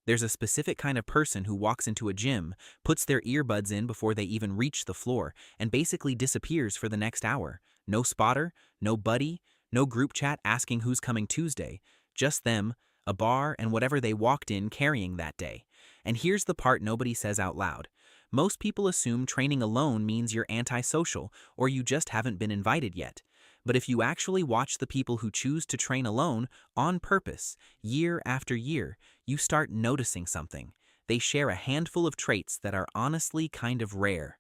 There's a specific kind of person who walks into a gym, puts their earbuds in before they even reach the floor, and basically disappears for the next hour. No spotter, no buddy, no group chat asking who's coming Tuesday. Just them, a bar, and whatever they walked in carrying that day. And here's the part nobody says out loud. Most people assume training alone means you're antisocial or you just haven't been invited yet. But if you actually watch the people who choose to train alone on purpose, year after year, you start noticing something. They share a handful of traits that are honestly kind of rare.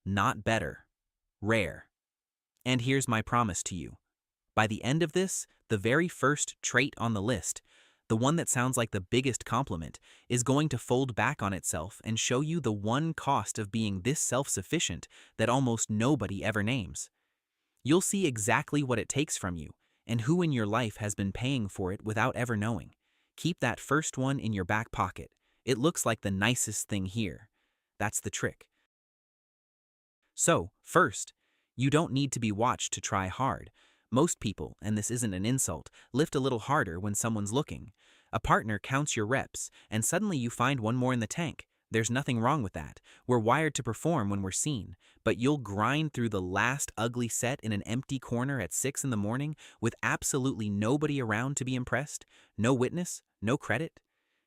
Not better. Rare. And here's my promise to you. By the end of this, the very first trait on the list, the one that sounds like the biggest compliment, is going to fold back on itself and show you the one cost of being this self-sufficient that almost nobody ever names. You'll see exactly what it takes from you, and who in your life has been paying for it without ever knowing. Keep that first one in your back pocket. It looks like the nicest thing here. That's the trick. So, first, you don't need to be watched to try hard. Most people, and this isn't an insult, lift a little harder when someone's looking. A partner counts your reps, and suddenly you find one more in the tank. There's nothing wrong with that. We're wired to perform when we're seen, but you'll grind through the last ugly set in an empty corner at 6 in the morning with absolutely nobody around to be impressed, no witness, no credit.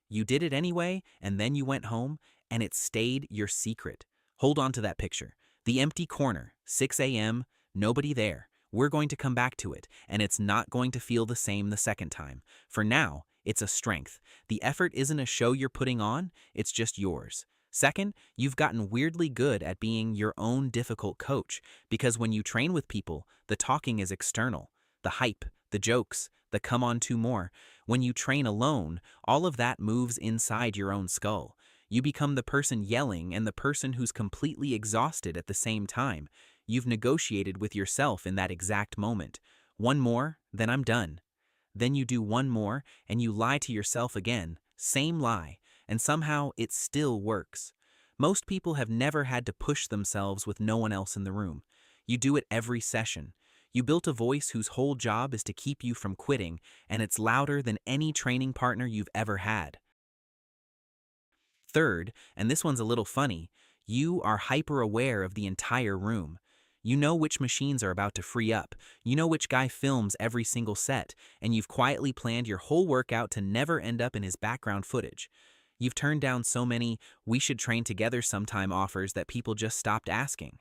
You did it anyway, and then you went home, and it stayed your secret. Hold on to that picture. The empty corner, 6 a.m., nobody there. We're going to come back to it, and it's not going to feel the same the second time. For now, it's a strength. The effort isn't a show you're putting on, it's just yours. Second, you've gotten weirdly good at being your own difficult coach, because when you train with people, the talking is external. The hype, the jokes, the come on two more. When you train alone, all of that moves inside your own skull. You become the person yelling and the person who's completely exhausted at the same time. You've negotiated with yourself in that exact moment. One more, then I'm done. Then you do one more, and you lie to yourself again, same lie, and somehow it still works. Most people have never had to push themselves with no one else in the room. You do it every session. You built a voice whose whole job is to keep you from quitting, and it's louder than any training partner you've ever had. Third, and this one's a little funny, you are hyper-aware of the entire room. You know which machines are about to free up, you know which guy films every single set, and you've quietly planned your whole workout to never end up in his background footage. You've turned down so many "we should train together sometime" offers that people just stopped asking.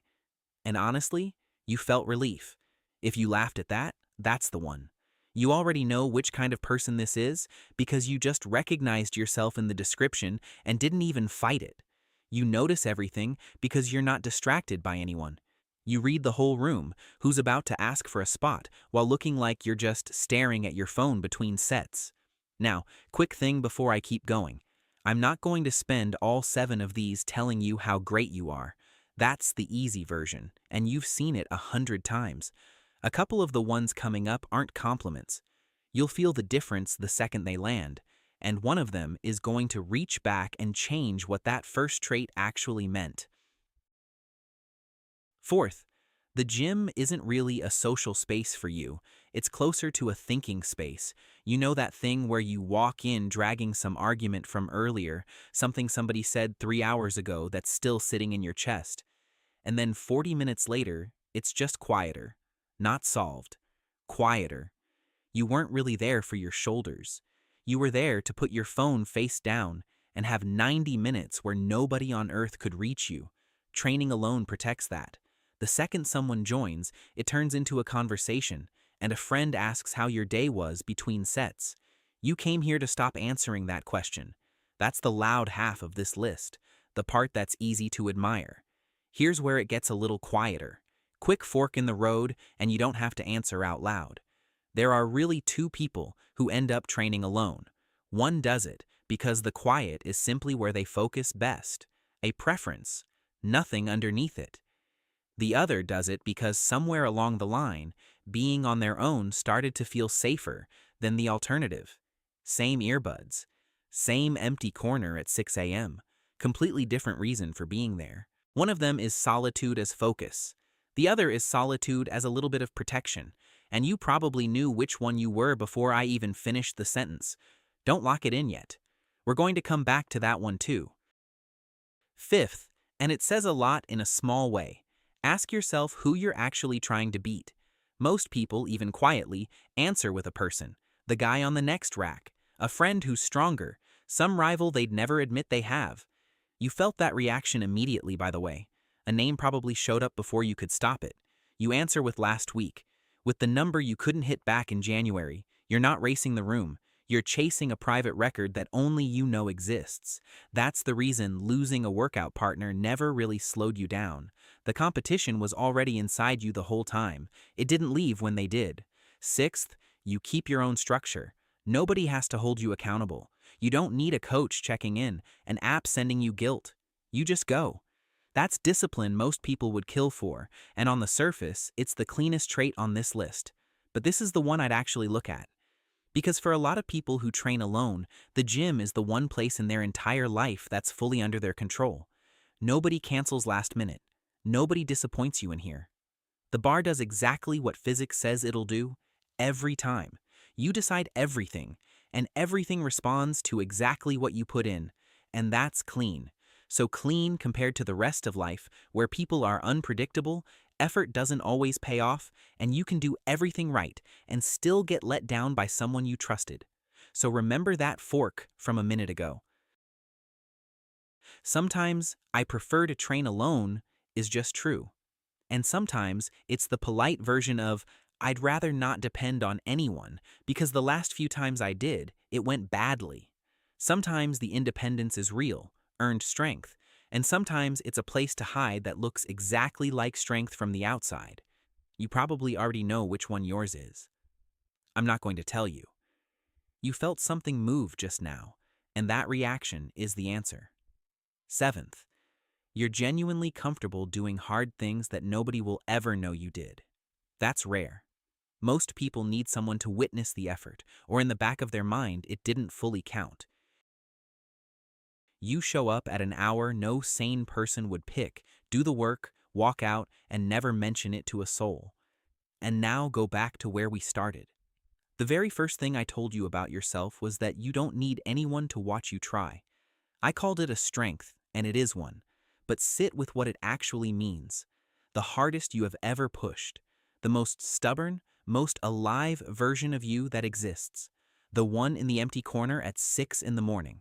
And honestly, you felt relief. If you laughed at that, that's the one. You already know which kind of person this is because you just recognized yourself in the description and didn't even fight it. You notice everything because you're not distracted by anyone. You read the whole room, who's about to ask for a spot, while looking like you're just staring at your phone between sets. Now, quick thing before I keep going. I'm not going to spend all 7 of these telling you how great you are. That's the easy version, and you've seen it 100 times. A couple of the ones coming up aren't compliments. You'll feel the difference the second they land, and one of them is going to reach back and change what that first trait actually meant. Fourth, the gym isn't really a social space for you. It's closer to a thinking space. You know that thing where you walk in dragging some argument from earlier, something somebody said 3 hours ago that's still sitting in your chest. And then 40 minutes later, it's just quieter. Not solved. Quieter. You weren't really there for your shoulders. You were there to put your phone face down and have 90 minutes where nobody on earth could reach you. Training alone protects that. The second someone joins, it turns into a conversation, and a friend asks how your day was between sets. You came here to stop answering that question. That's the loud half of this list, the part that's easy to admire. Here's where it gets a little quieter. Quick fork in the road, and you don't have to answer out loud. There are really 2 people who end up training alone. One does it because the quiet is simply where they focus best, a preference, nothing underneath it. The other does it because somewhere along the line, being on their own started to feel safer than the alternative. Same earbuds, same empty corner at 6 a.m., completely different reason for being there. One of them is solitude as focus. The other is solitude as a little bit of protection, and you probably knew which one you were before I even finished the sentence. Don't lock it in yet. We're going to come back to that one too. Fifth, and it says a lot in a small way, ask yourself who you're actually trying to beat. Most people, even quietly, answer with a person, the guy on the next rack, a friend who's stronger, some rival they'd never admit they have. You felt that reaction immediately, by the way. A name probably showed up before you could stop it. You answer with last week. With the number you couldn't hit back in January, you're not racing the room. You're chasing a private record that only you know exists. That's the reason losing a workout partner never really slowed you down. The competition was already inside you the whole time. It didn't leave when they did. Sixth, you keep your own structure. Nobody has to hold you accountable. You don't need a coach checking in, an app sending you guilt. You just go. That's discipline most people would kill for, and on the surface, it's the cleanest trait on this list. But this is the one I'd actually look at. Because for a lot of people who train alone, the gym is the one place in their entire life that's fully under their control. Nobody cancels last minute. Nobody disappoints you in here. The bar does exactly what physics says it'll do, every time. You decide everything, and everything responds to exactly what you put in, and that's clean. So clean compared to the rest of life, where people are unpredictable, effort doesn't always pay off, and you can do everything right and still get let down by someone you trusted. So remember that fork from a minute ago. Sometimes I prefer to train alone is just true. And sometimes it's the polite version of I'd rather not depend on anyone because the last few times I did, it went badly. Sometimes the independence is real, earned strength, and sometimes it's a place to hide that looks exactly like strength from the outside. You probably already know which one yours is. I'm not going to tell you. You felt something move just now, and that reaction is the answer. Seventh, you're genuinely comfortable doing hard things that nobody will ever know you did. That's rare. Most people need someone to witness the effort, or in the back of their mind, it didn't fully count. You show up at an hour no sane person would pick, do the work, walk out, and never mention it to a soul. And now go back to where we started. The very first thing I told you about yourself was that you don't need anyone to watch you try. I called it a strength, and it is one. But sit with what it actually means. The hardest you have ever pushed. The most stubborn, most alive version of you that exists. The one in the empty corner at 6 in the morning.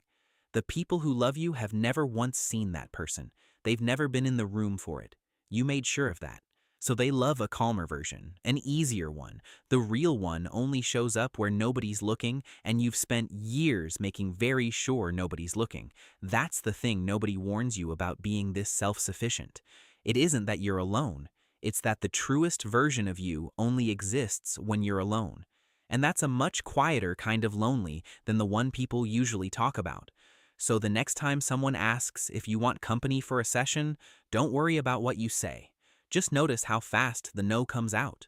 The people who love you have never once seen that person. They've never been in the room for it. You made sure of that. So they love a calmer version, an easier one. The real one only shows up where nobody's looking, and you've spent years making very sure nobody's looking. That's the thing nobody warns you about being this self-sufficient. It isn't that you're alone. It's that the truest version of you only exists when you're alone. And that's a much quieter kind of lonely than the one people usually talk about. So the next time someone asks if you want company for a session, don't worry about what you say. Just notice how fast the no comes out.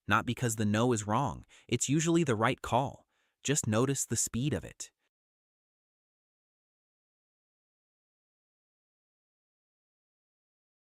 Not because the no is wrong, it's usually the right call. Just notice the speed of it.